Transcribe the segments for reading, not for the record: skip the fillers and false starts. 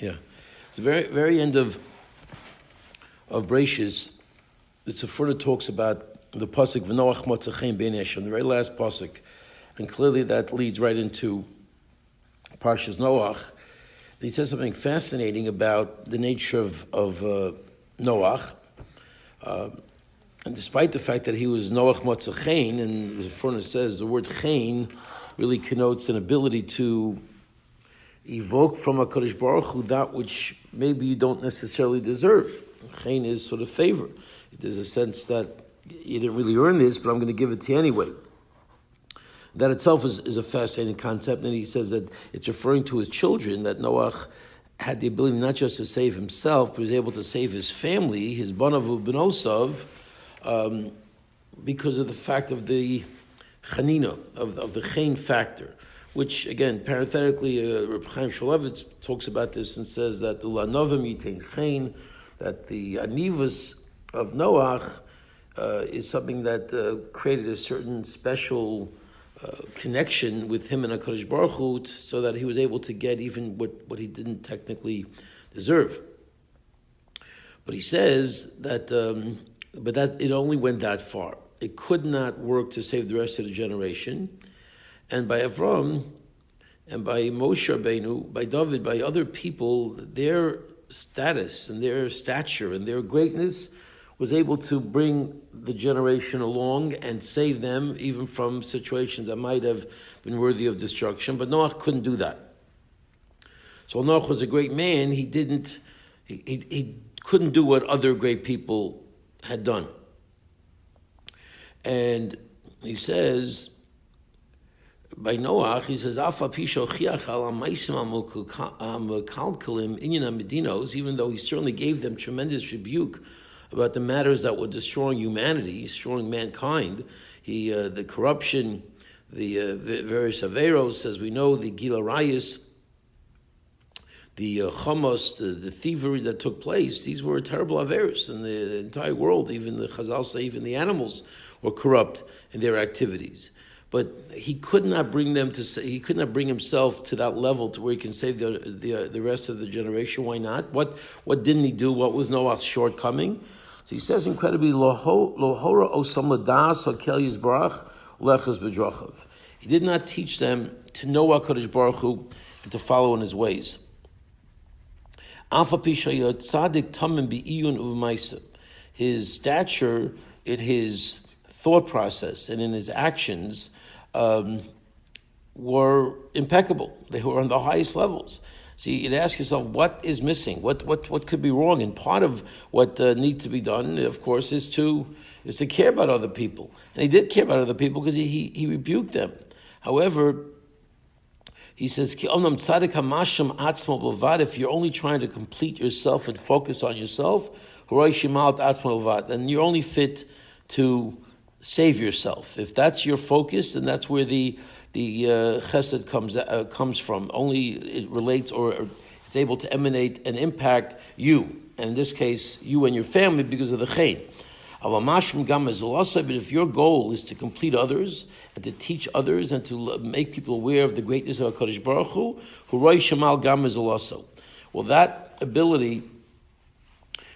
Yeah. It's the very end of Bereshis. The Tzafura talks about the pasuk V'Noach Motzachein Bein Hashem, the very last pasuk, and clearly that leads right into Parsha Noach. He says something fascinating about the nature of Noach, and despite the fact that he was Noach Motzachein, and the Tzafura says the word Chein really connotes an ability to evoke from HaKadosh Baruch Hu that which maybe you don't necessarily deserve. Chein is sort of favor. There's a sense that you didn't really earn this, but I'm going to give it to you anyway. That itself is a fascinating concept, and he says that it's referring to his children, that Noach had the ability not just to save himself, but he was able to save his family, his banav u'benosav, because of the fact of the chanina, of the chein factor, which, again, parenthetically, Reb Chaim Shulevitz talks about this and says that u'lanovim yitain chein, that the anivus of Noach is something that created a certain special connection with him and HaKadosh Baruch Hu, so that he was able to get even what he didn't technically deserve. But he says that, but that it only went that far. It could not work to save the rest of the generation. And by Avram, and by Moshe Rabbeinu, by David, by other people, their status and their stature and their greatness was able to bring the generation along and save them even from situations that might have been worthy of destruction. But Noach couldn't do that. So Noach was a great man. He couldn't do what other great people had done. And he says, by Noach, he says, even though he certainly gave them tremendous rebuke about the matters that were destroying humanity, destroying mankind, the corruption, the various averos, as we know, the gila rayas, the chamos, the thievery that took place. These were terrible averos in the entire world. Even the Chazal say, even the animals were corrupt in their activities. But he could not bring them to say, he could not bring himself to that level to where he can save the rest of the generation. Why not? What didn't he do? What was Noah's shortcoming? So he says incredibly, Lohora osam ladas hakel yizbarach lechas bedrachav. He did not teach them to know HaKadosh Baruch Hu and to follow in his ways. Alpha pishayot tzadik tamim be'iyun uv'maisa. His stature in his thought process and in his actions were impeccable. They were on the highest levels. So you'd ask yourself, what is missing? What could be wrong? And part of what needs to be done, of course, is to care about other people. And he did care about other people because he rebuked them. However, he says, if you're only trying to complete yourself and focus on yourself, then you're only fit to save yourself. If that's your focus, then that's where the chesed comes from. Only it relates or it's able to emanate and impact you, and in this case, you and your family, because of the chein. But if your goal is to complete others and to teach others and to make people aware of the greatness of HaKadosh Baruch Hu, well, that ability,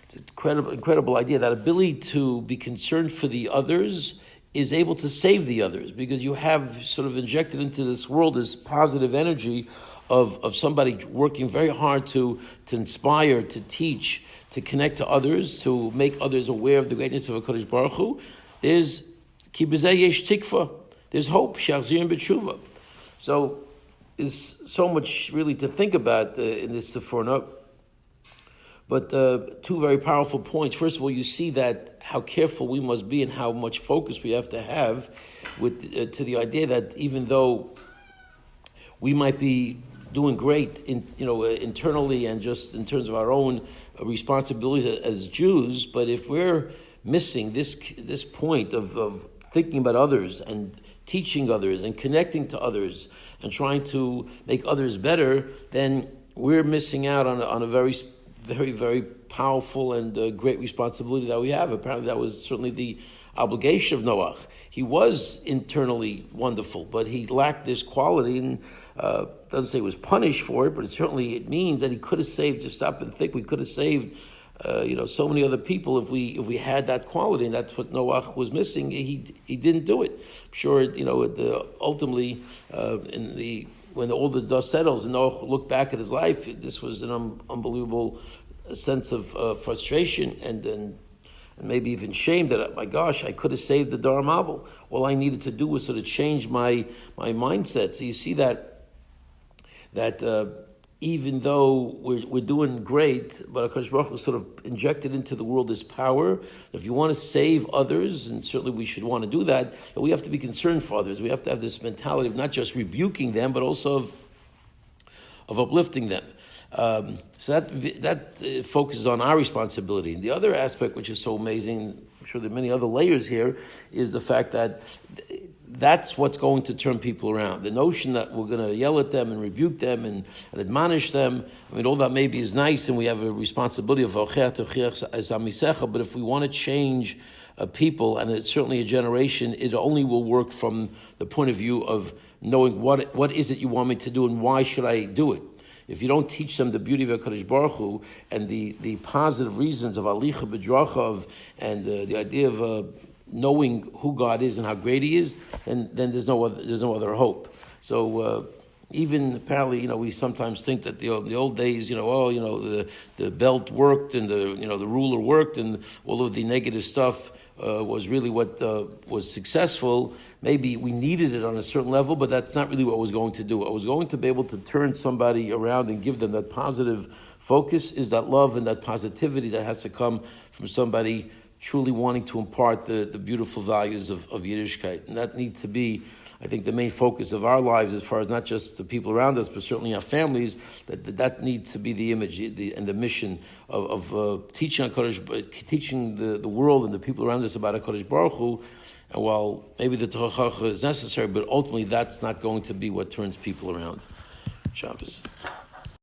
it's an incredible idea, that ability to be concerned for the others is able to save the others, because you have sort of injected into this world this positive energy of somebody working very hard to inspire, to teach, to connect to others, to make others aware of the greatness of HaKadosh Baruch Hu. There's ki b'zeh yesh tikva. There's hope. Shachzirim b'tshuva. So there's so much really to think about in this Sephora. But two very powerful points. First of all, you see that how careful we must be and how much focus we have to have with to the idea that even though we might be doing great internally and just in terms of our own responsibilities as Jews, but if we're missing this point of thinking about others and teaching others and connecting to others and trying to make others better, then we're missing out on a very, very, very powerful and great responsibility that we have. Apparently that was certainly the obligation of Noach. He was internally wonderful, but he lacked this quality, and Doesn't say he was punished for it, but it means that he could have saved. Just stop and think, we could have saved, so many other people if we had that quality, and that's what Noach was missing. He didn't do it. I'm sure, ultimately, when all the dust settles and Noach looked back at his life, this was an unbelievable sense of frustration and maybe even shame that, my gosh, I could have saved the Dar Mabel. All I needed to do was sort of change my mindset. So you see that even though we're doing great, but HaKadosh Baruch Hu sort of injected into the world this power. If you want to save others, and certainly we should want to do that, but we have to be concerned for others. We have to have this mentality of not just rebuking them, but also of uplifting them. So that focuses on our responsibility. And the other aspect, which is so amazing, I'm sure there are many other layers here, is the fact that that's what's going to turn people around. The notion that we're going to yell at them and rebuke them and admonish them, all that maybe is nice, and we have a responsibility of but if we want to change people, and it's certainly a generation, it only will work from the point of view of knowing what is it you want me to do and why should I do it. If you don't teach them the beauty of HaKadosh Baruch Hu and the positive reasons of alicha b'drachav and the idea of knowing who God is and how great He is, and then there's no other hope. So even apparently, we sometimes think that the old days, the belt worked and the ruler worked and all of the negative stuff was really what was successful. Maybe we needed it on a certain level, but that's not really what I was going to do. I was going to be able to turn somebody around and give them that positive focus, is that love and that positivity that has to come from somebody truly wanting to impart the beautiful values of Yiddishkeit. And that needs to be, I think, the main focus of our lives, as far as not just the people around us, but certainly our families, that needs to be the image and the mission of teaching the world and the people around us about HaKadosh Baruch Hu. And while maybe the Torah is necessary, but ultimately that's not going to be what turns people around. Shabbos.